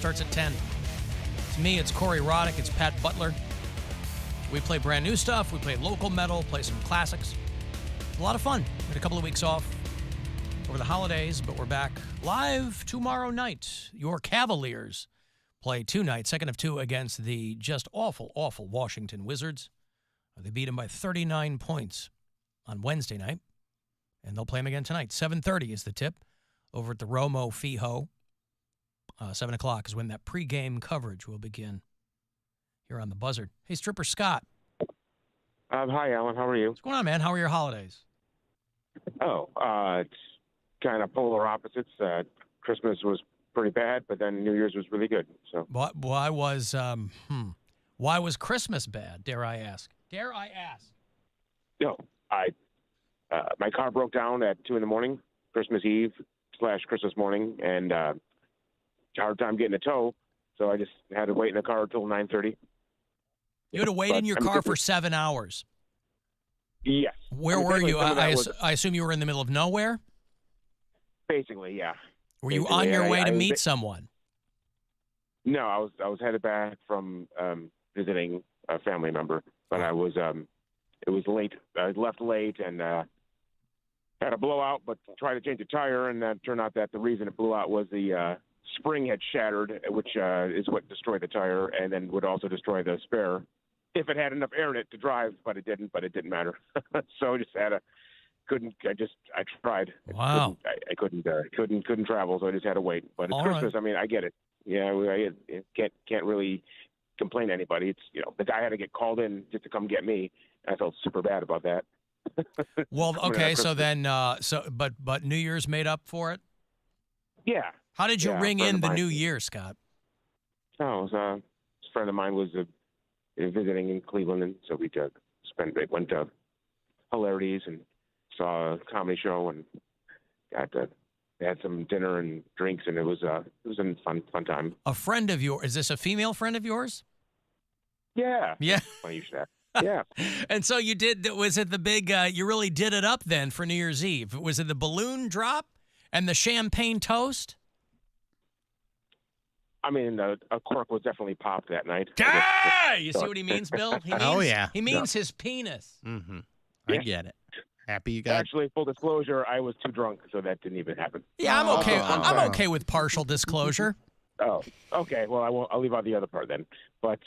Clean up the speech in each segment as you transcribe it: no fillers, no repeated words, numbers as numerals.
starts at 10. It's me, it's Corey Roddick, it's Pat Butler. We play brand new stuff, we play local metal, play some classics. It's a lot of fun. We had a couple of weeks off over the holidays, but we're back live tomorrow night. Your Cavaliers play tonight, second of two against the just awful, awful Washington Wizards. They beat them by 39 points on Wednesday night, and they'll play them again tonight. 7:30 is the tip over at the Romo Fijo. 7 o'clock is when that pregame coverage will begin here on the Buzzard. Hey, Stripper Scott. Hi, Alan. How are you? What's going on, man? How are your holidays? It's kind of polar opposites. Christmas was pretty bad, but then New Year's was really good. So Why was Christmas bad, dare I ask? Dare I ask? No, my car broke down at 2 a.m, Christmas Eve / Christmas morning, and hard time getting a tow, so I just had to wait in the car until 9:30. You had to wait in your car for 7 hours? Yes. Where were you? I assume you were in the middle of nowhere? Basically, yeah. Were you on your way to meet someone? No, I was headed back from visiting a family member, but it was late. I left late and had a blowout, but tried to change the tire, and then turned out that the reason it blew out was the spring had shattered, which is what destroyed the tire, and then would also destroy the spare if it had enough air in it to drive, but it didn't matter. So I just I tried. Wow. I couldn't travel, so I just had to wait. But it's All Christmas. right. I mean, I get it. Yeah, I can't really complain to anybody. It's, the guy had to get called in just to come get me. I felt super bad about that. Well, okay, so then, but New Year's made up for it? Yeah. How did you ring in the New Year, Scott? Oh, it was, a friend of mine was visiting in Cleveland, and so we went to Hilarities and saw a comedy show and had some dinner and drinks, and it was a fun time. A friend of yours, is this a female friend of yours? Yeah. Yeah. Funny you should ask. Yeah. And so was it the big, you really did it up then for New Year's Eve? Was it the balloon drop and the champagne toast? I mean, a cork was definitely popped that night. You see what he means, Bill? He means his penis. Mm-hmm. I get it. Happy you got. Actually, full disclosure, I was too drunk, so that didn't even happen. Yeah, I'm okay. I'm okay with partial disclosure. Oh, okay. Well, I'll leave out the other part then. But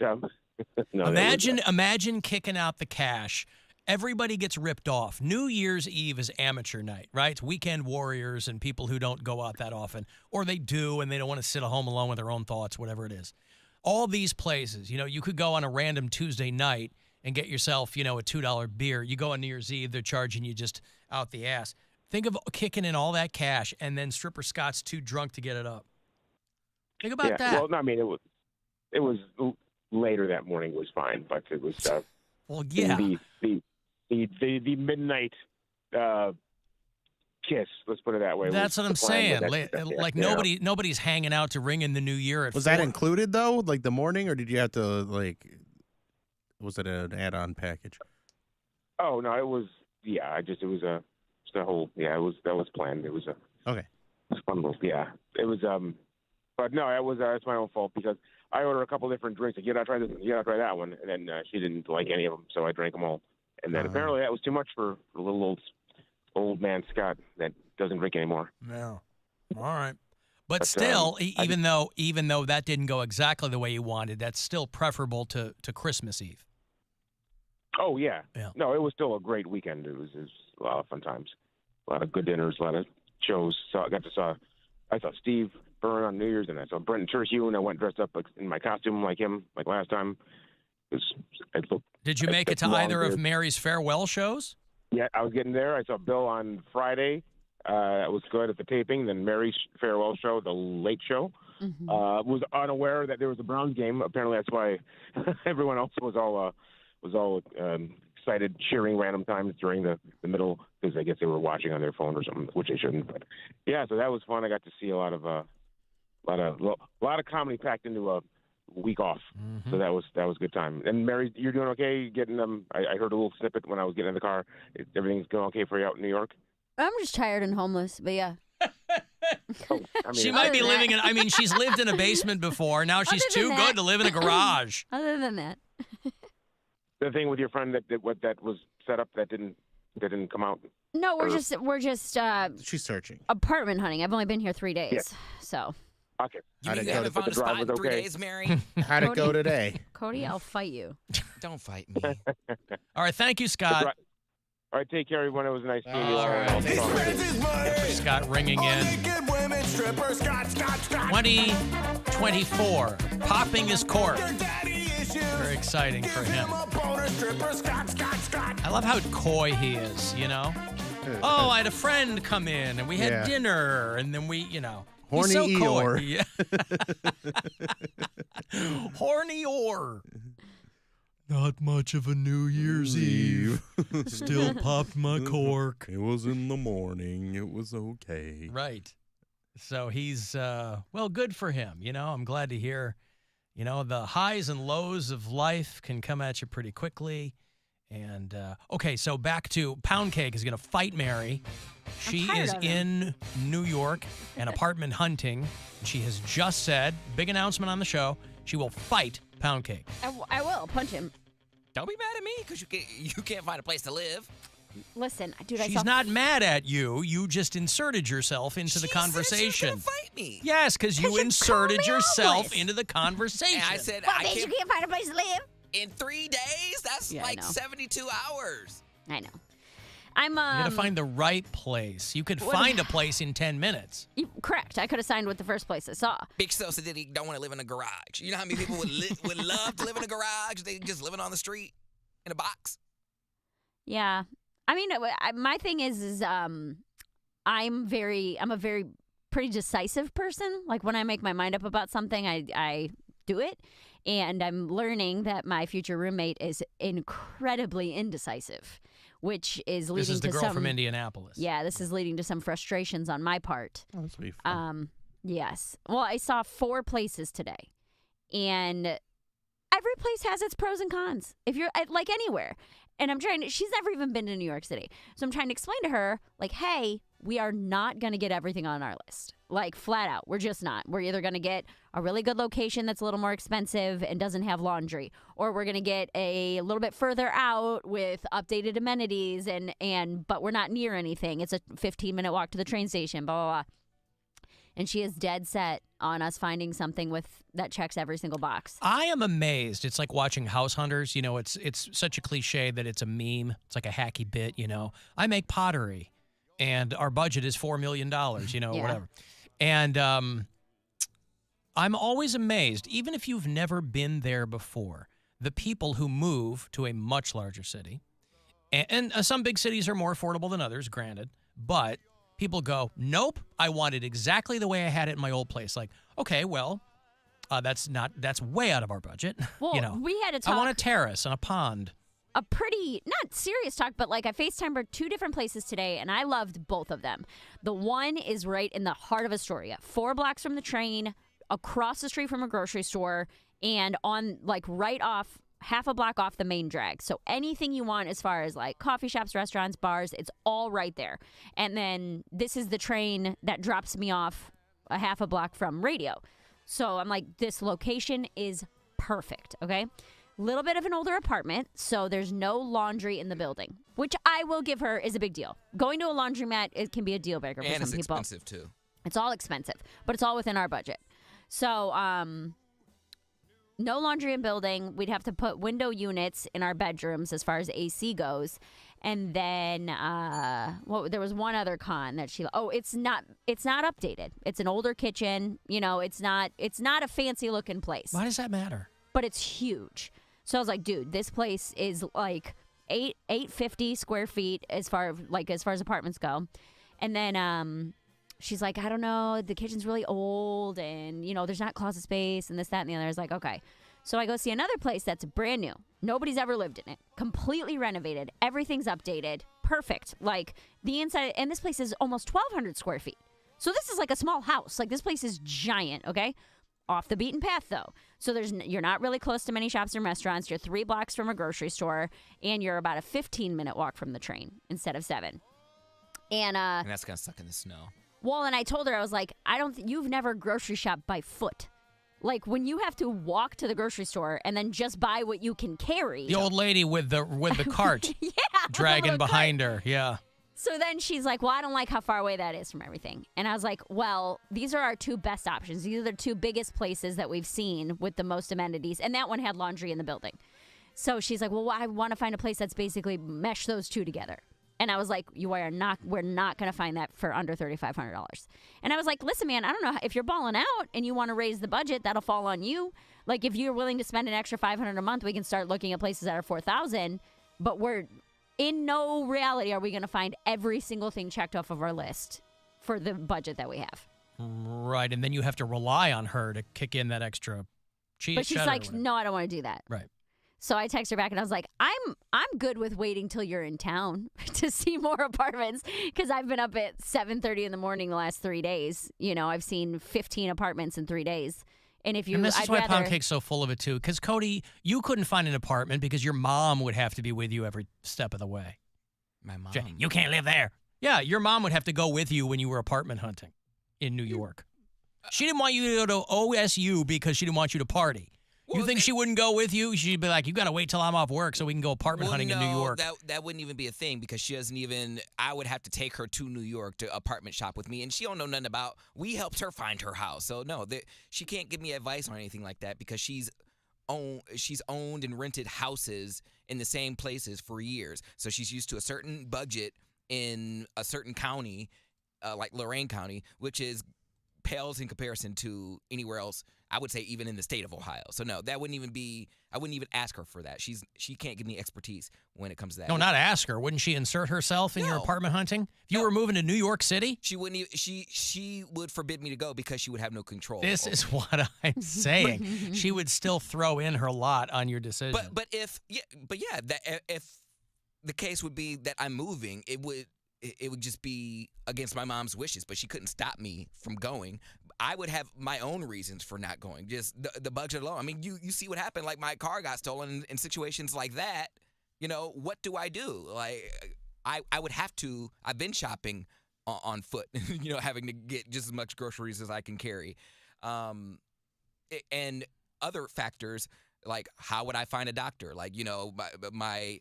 no. Imagine kicking out the cash. Everybody gets ripped off. New Year's Eve is amateur night, right? It's weekend warriors and people who don't go out that often, or they do and they don't want to sit at home alone with their own thoughts, whatever it is. All these places, you could go on a random Tuesday night and get yourself, a $2 beer. You go on New Year's Eve, they're charging you just out the ass. Think of kicking in all that cash and then Stripper Scott's too drunk to get it up. Think about that. Well, no, I mean, it was later that morning was fine, but it was well, yeah. The midnight kiss, let's put it that way. That's what I'm saying. Nobody's hanging out to ring in the new year. Was that included though, like the morning, or did you have to was it an add-on package? Oh no, it was. Yeah, that was planned. It was okay. It was fun move. Yeah, it was. But no, it's my own fault because I ordered a couple different drinks. Like, you gotta try this, you gotta try that one, and then she didn't like any of them, so I drank them all. And then apparently that was too much for little old man Scott that doesn't drink anymore. No. All right. But still, even though that didn't go exactly the way you wanted, that's still preferable to Christmas Eve. Oh, yeah. No, it was still a great weekend. It was a lot of fun times. A lot of good dinners, a lot of shows. I saw Steve Byrne on New Year's, and I saw Brenton Terhune, and I went dressed up in my costume like him, like last time. Did you make it to either of Mary's farewell shows? Yeah, I was getting there. I saw Bill on Friday. It was good at the taping. Then Mary's farewell show, the late show. Mm-hmm. Was unaware that there was a Browns game. Apparently, that's why everyone else was all excited, cheering random times during the middle, because I guess they were watching on their phone or something, which they shouldn't. But yeah, so that was fun. I got to see a lot of comedy packed into a week off. Mm-hmm. So that was a good time. And Mary, you're doing okay? Getting I heard a little snippet when I was getting in the car. Everything's going okay for you out in New York? I'm just tired and homeless, but yeah. Oh, I mean, She might be than living that. in. I mean, she's lived in a basement before. Now she's Other than too that. good to live in a garage. Other than that. the thing with your friend that was set up that didn't come out. No, we're Or- just She's searching. apartment hunting. I've only been here 3 days. Yeah. So, Okay. You How'd mean it you go haven't to- found a the drive spot in was 3 okay? days, Mary? How'd it go today? Cody, I'll fight you. Don't fight me. All right, thank you, Scott. All right, take care, everyone. It was nice seeing you all. All right. I'll talk to you. Scott ringing in. 2024, popping his cork. Very exciting for him. I love how coy he is, you know? Oh, I had a friend come in, and we had Yeah. dinner, and then we, you know. Horny he's so Eeyore. coy. Yeah. Horny Eeyore. Not much of a New Year's Eve. Still popped my cork. It was in the morning. It was okay. Right. So he's, well, good for him. You know, I'm glad to hear, you know, the highs and lows of life can come at you pretty quickly. And, okay, so back to Poundcake is going to fight Mary. She tired is of him. in New York and apartment hunting. She has just said, big announcement on the show, she will fight Poundcake. I will punch him. Don't be mad at me because you can't find a place to live. Listen, dude, I saw. She's not mad at you. You just inserted yourself into the She said conversation. She's gonna fight me. Yes, because you you called inserted me yourself homeless. into the conversation. And I said, What, I bitch, you can't. can't find a place to live? In 3 days? That's Yeah, I like know. 72 hours. I know. I'm You gotta find the right place. You could What- find a place in 10 minutes. correct. I could have signed with the first place I saw. Big Sil said that he don't want to live in a garage. You know how many people would love to live in a garage? They just living on the street in a box. Yeah. I mean, my thing is I'm a very pretty decisive person. Like when I make my mind up about something, I do it. And I'm learning that my future roommate is incredibly indecisive, which is leading This is the to girl some from Indianapolis. Yeah, this is leading to some frustrations on my part. Oh, this will be fun. Yes. Well, I saw 4 places today, and every place has its pros and cons. If you're like anywhere, and she's never even been to New York City, so I'm trying to explain to her, like, hey, we are not going to get everything on our list. Like, flat out, we're just not. We're either going to get a really good location that's a little more expensive and doesn't have laundry, or we're going to get a little bit further out with updated amenities, but we're not near anything. It's a 15-minute walk to the train station, blah, blah, blah. And she is dead set on us finding something that checks every single box. I am amazed. It's like watching House Hunters. You know, it's such a cliche that it's a meme. It's like a hacky bit, you know. I make pottery, and our budget is $4 million, you know, Yeah. whatever. And I'm always amazed, even if you've never been there before, the people who move to a much larger city. And some big cities are more affordable than others, granted, but people go, nope, I want it exactly the way I had it in my old place. Like, okay, well, that's way out of our budget. Well, you know, we had to I talk want a terrace and a pond. a pretty, not serious talk, but like I FaceTimed her 2 different places today, and I loved both of them. The one is right in the heart of Astoria, 4 blocks from the train, across the street from a grocery store, and on like right off, half a block off the main drag. So anything you want as far as like coffee shops, restaurants, bars, it's all right there. And then this is the train that drops me off a half a block from radio. So I'm like, this location is perfect, okay? Little bit of an older apartment, so there's no laundry in the building, which I will give her is a big deal. Going to a laundromat, it can be a deal breaker for And some it's people. expensive, too. It's all expensive, but it's all within our budget. So, no laundry in building. We'd have to put window units in our bedrooms as far as AC goes. And then there was one other con that it's not updated. It's an older kitchen. You know, it's not a fancy looking place. Why does that matter? But it's huge. So I was like, dude, this place is like 850 square feet as far as apartments go. And then she's like, I don't know, the kitchen's really old, and you know, there's not closet space, and this, that, and the other. I was like, okay. So I go see another place that's brand new. Nobody's ever lived in it. Completely renovated. Everything's updated. Perfect. Like the inside, and this place is almost 1,200 square feet. So this is like a small house. Like this place is giant, okay? Off the beaten path, though. So you're not really close to many shops and restaurants. You're 3 blocks from a grocery store, and you're about a 15-minute walk from the train instead of 7. And And that's going to suck in the snow. Well, and I told her, I was like, you've never grocery shopped by foot. Like when you have to walk to the grocery store and then just buy what you can carry. The old lady with the cart yeah, dragging behind her. Yeah. So then she's like, well, I don't like how far away that is from everything. And I was like, well, these are our two best options. These are the two biggest places that we've seen with the most amenities. And that one had laundry in the building. So she's like, well, I want to find a place that's basically mesh those two together. And I was like, we're not going to find that for under $3,500. And I was like, listen, man, I don't know if you're balling out and you want to raise the budget, that'll fall on you. Like if you're willing to spend an extra $500 a month, we can start looking at places that are $4,000. But we're in no reality are we going to find every single thing checked off of our list for the budget that we have. Right, and then you have to rely on her to kick in that extra cheese. But she's like, no, I don't want to do that. Right. So I text her back and I was like, I'm good with waiting till you're in town to see more apartments because I've been up at 7:30 in the morning the last 3 days. You know, I've seen 15 apartments in 3 days. And if you, and this is why Poundcake's so full of it too. Because Cody, you couldn't find an apartment because your mom would have to be with you every step of the way. My mom. Jay, you can't live there. Yeah, your mom would have to go with you when you were apartment hunting in New York. She didn't want you to go to OSU because she didn't want you to party. Well, you think she wouldn't go with you? She'd be like, you got to wait till I'm off work so we can go apartment hunting in New York. That wouldn't even be a thing because she doesn't even, I would have to take her to New York to apartment shop with me, and she don't know nothing about, we helped her find her house. So no, she can't give me advice on anything like that because she's owned and rented houses in the same places for years. So she's used to a certain budget in a certain county, like Lorain County, which pales in comparison to anywhere else, I would say even in the state of Ohio. So no, that wouldn't even be, I wouldn't even ask her for that. She can't give me expertise when it comes to that. No, not ask her. Wouldn't she insert herself in your apartment hunting? If you were moving to New York City? She wouldn't even, she would forbid me to go because she would have no control. This is what I'm saying. She would still throw in her lot on your decision. But if the case would be that I'm moving, it would just be against my mom's wishes, but she couldn't stop me from going. I would have my own reasons for not going, just the budget alone. I mean, you see what happened. Like, my car got stolen in situations like that. You know, what do I do? Like, I would have to, I've been shopping on foot, you know, having to get just as much groceries as I can carry. And other factors, like how would I find a doctor? Like, you know, my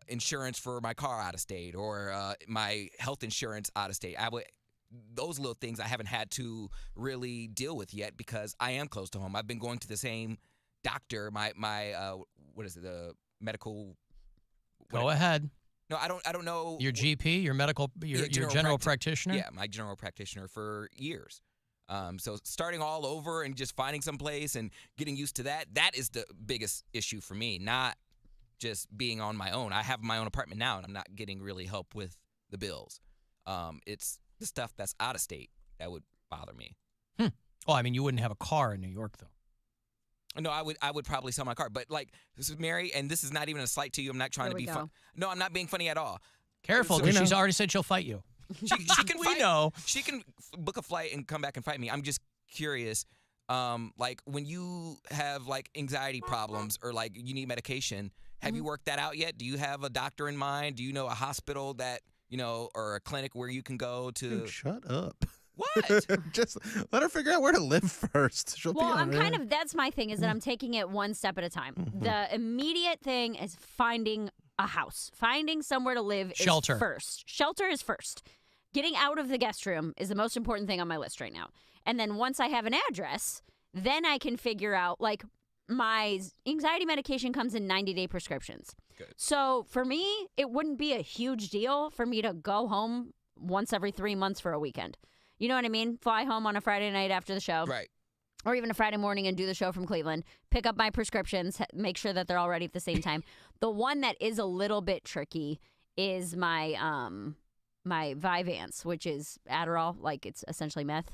insurance for my car out of state or my health insurance out of state. Those little things I haven't had to really deal with yet because I am close to home. I've been going to the same doctor. My what is it? The medical. Go ahead. No, I don't know. Your GP, your general practitioner. Yeah, my general practitioner for years. So starting all over and just finding some place and getting used to that is the biggest issue for me. Not just being on my own. I have my own apartment now, and I'm not getting really help with the bills. It's the stuff that's out of state that would bother me. Oh, I mean, you wouldn't have a car in New York, though. No, I would probably sell my car. But, like, this is Mary, and this is not even a slight to you. I'm not trying to be funny. No, I'm not being funny at all. Careful, because she's already said she'll fight you. She can we fight. know. She can book a flight and come back and fight me. I'm just curious. Like, when you have, like, anxiety problems or, like, you need medication, have you worked that out yet? Do you have a doctor in mind? Do you know a hospital that, you know, or a clinic where you can go to? Dude, shut up. What? Just let her figure out where to live first. She'll Well, be that's my thing, is that I'm taking it one step at a time. The immediate thing is finding a house. Finding somewhere to live is first. Shelter is first. Getting out of the guest room is the most important thing on my list right now. And then once I have an address, then I can figure out, like, my anxiety medication comes in 90-day prescriptions. Good. So for me, it wouldn't be a huge deal for me to go home once every 3 months for a weekend. You know what I mean? Fly home on a Friday night after the show. Right. Or even a Friday morning and do the show from Cleveland. Pick up my prescriptions, make sure that they're all ready at the same time. The one that is a little bit tricky is my my Vyvanse, which is Adderall, like it's essentially meth.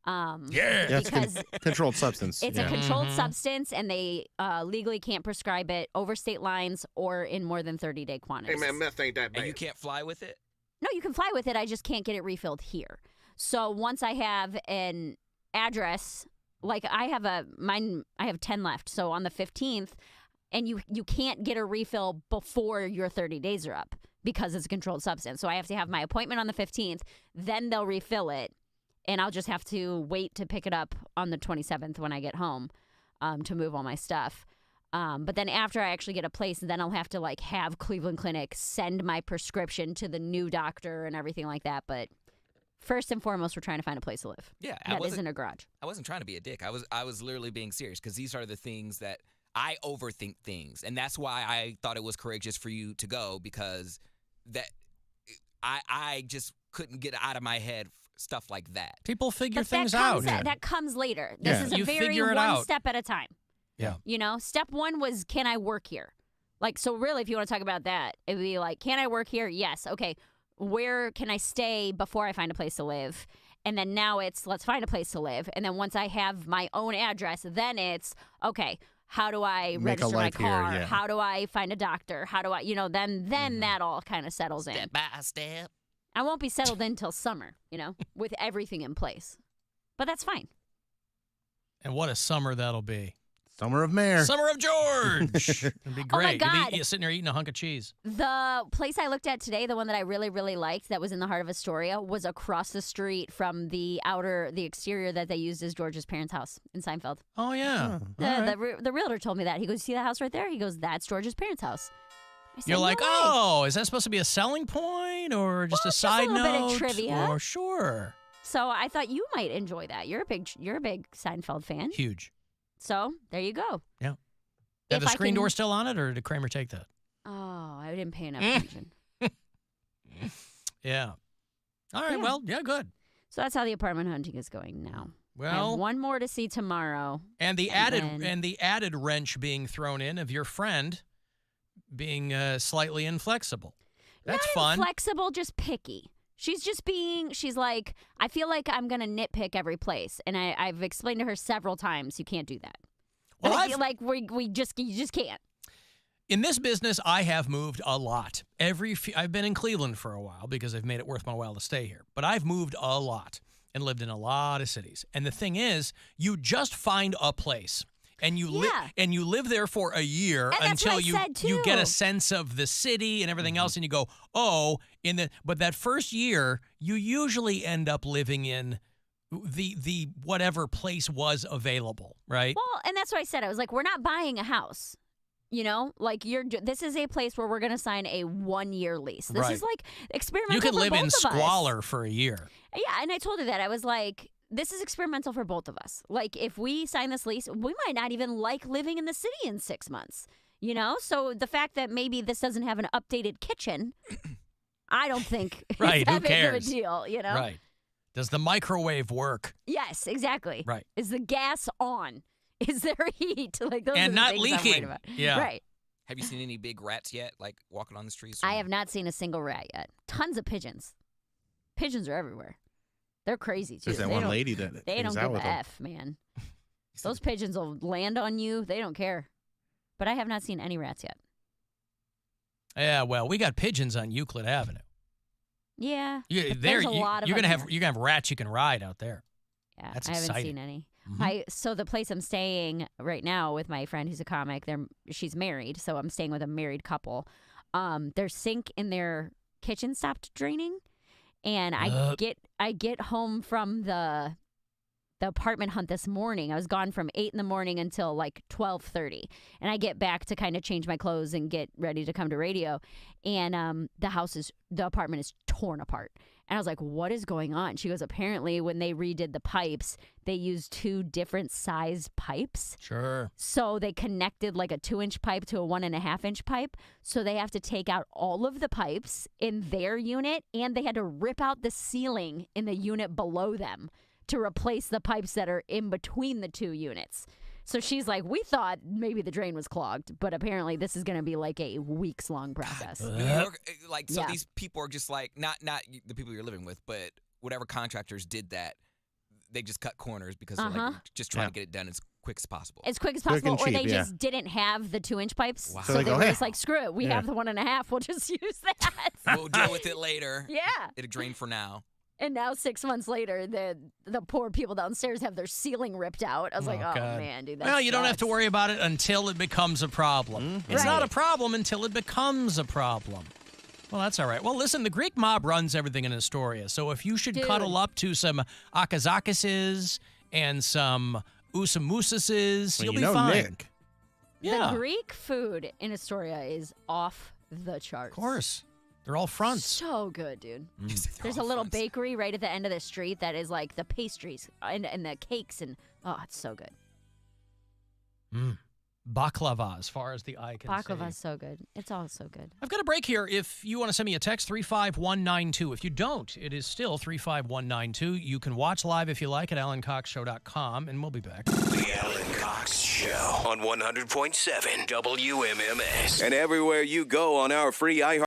Because controlled substance. It's a controlled substance, and they legally can't prescribe it over state lines or in more than 30-day quantities. Hey, man, meth ain't that bad. And you can't fly with it? No, you can fly with it. I just can't get it refilled here. So once I have an address, like I have 10 left. So on the 15th, and you can't get a refill before your 30 days are up because it's a controlled substance. So I have to have my appointment on the 15th, then they'll refill it. and I'll just have to wait to pick it up on the 27th when I get home to move all my stuff. But then after I actually get a place, then I'll have to like have Cleveland Clinic send my prescription to the new doctor and everything like that. But first and foremost, we're trying to find a place to live. Yeah, that isn't a garage. I wasn't trying to be a dick. I was literally being serious because these are the things that I overthink things, and that's why I thought it was courageous for you to go, because that I just couldn't get out of my head stuff like that. People figure But things that comes, out. that comes later. This is a You very figure it one out. step at a time. Yeah. You know, step one was, can I work here? Like, so really, if you want to talk about that, it would be like, can I work here? Yes. Okay. Where can I stay before I find a place to live? And then now it's, let's find a place to live. And then once I have my own address, then it's, okay, how do I Make a register my life here, car? yeah. How do I find a doctor? How do I, then that all kind of settles in. Step by step. I won't be settled in until summer, with everything in place. But that's fine. And what a summer that'll be. Summer of Mayor. Summer of George. It'd be Oh my great. God. You're sitting there eating a hunk of cheese. The place I looked at today, the one that I really, really liked that was in the heart of Astoria, was across the street from the exterior that they used as George's parents' house in Seinfeld. Oh, yeah. The realtor told me that. He goes, see the house right there? He goes, that's George's parents' house. I said, You're like, "No way." oh, is that supposed to be a selling point or just Well, a just a side little bit note? of trivia. Or sure. So I thought you might enjoy that. You're a big Seinfeld fan. Huge. So there you go. Yeah. Is If the I screen can- door still on it, or did Kramer take that? Oh, I didn't pay enough attention. Yeah. All right. Yeah. Well, yeah, good. So that's how the apartment hunting is going now. I have Well, one more to see tomorrow. and the and added wrench being thrown in of your friend being slightly inflexible. That's Not fun. inflexible, just picky. She's like, I feel like I'm going to nitpick every place. And I've explained to her several times, you can't do that. Well, I I've- feel like you just can't. In this business, I have moved a lot. I've been in Cleveland for a while because I've made it worth my while to stay here. But I've moved a lot and lived in a lot of cities. And the thing is, you just find a place and you live there for a year And that's what until I said, you get too. a sense of the city and everything else, and you go, oh, but that first year, you usually end up living in the whatever place was available, right? Well, and that's what I said. I was like, we're not buying a house. Like this is a place where we're going to sign a 1-year lease. This Right. is like experimental. You could for live both in of us. squalor for a year. Yeah, and I told her that. I was like, this is experimental for both of us. Like, if we sign this lease, we might not even like living in the city in 6 months. So the fact that maybe this doesn't have an updated kitchen, I don't think Right, is who that big of a cares? deal, Right. Does the microwave work? Yes, exactly. Right. Is the gas on? Is there heat? Like those And are the not things I'm worried leaking. about. Yeah. Right. Have you seen any big rats yet, like walking on the streets? I have not seen a single rat yet. Tons of pigeons. Pigeons are everywhere. They're crazy too. There's that They one don't- lady that They hangs don't out give with a them. F, man. Those pigeons will land on you. They don't care. But I have not seen any rats yet. Yeah, well, we got pigeons on Euclid Avenue. Yeah. You're but there's a lot of you're them gonna here. have rats you can ride out there. Yeah, That's I haven't exciting. seen any. Mhm. So the place I'm staying right now with my friend who's a comic, she's married, so I'm staying with a married couple. Their sink in their kitchen stopped draining, and I get home from the apartment hunt this morning. I was gone from 8 in the morning until like 12:30, and I get back to kind of change my clothes and get ready to come to radio, and the apartment is torn apart. And I was like, what is going on? She goes, apparently when they redid the pipes, they used 2 different size pipes. Sure. So they connected like a 2-inch pipe to a 1.5-inch pipe. So they have to take out all of the pipes in their unit, and they had to rip out the ceiling in the unit below them to replace the pipes that are in between the 2 units. So she's like, we thought maybe the drain was clogged, but apparently this is going to be like a weeks-long process. New York, so Yeah. these people are just like not the people you're living with, but whatever contractors did that, they just cut corners because they're like just trying to get it done as quick as possible. As quick as Quick possible, and or cheap, they yeah. just didn't have the 2-inch pipes. Wow. So So they they go, were "Hey." just like, screw it, we Yeah. have the 1.5, we'll just use that. We'll deal with it later. Yeah. It'll drain for now. And now 6 months later, the poor people downstairs have their ceiling ripped out. I was like, oh God. man, dude, that Well, you don't have to sucks. worry about it until it becomes a problem. It's not a Right. problem until it becomes a problem. Well, that's all right. Well, listen, the Greek mob runs everything in Astoria. So if you should Dude. cuddle up to some akazakises and some usamusases, you'll be fine. Nick. Yeah. The Greek food in Astoria is off the charts. Of course. They're all fronts. So good, dude. There's a all little fronts. bakery right at the end of the street that is like the pastries and the cakes and it's so good. Baklava, as far as the eye can see. Baklava's so good. It's all so good. I've got a break here. If you want to send me a text, 35192. If you don't, it is still 35192. You can watch live if you like at alancoxshow.com, and we'll be back. The Alan Cox Show on 100.7 WMMS. And everywhere you go on our free iHeart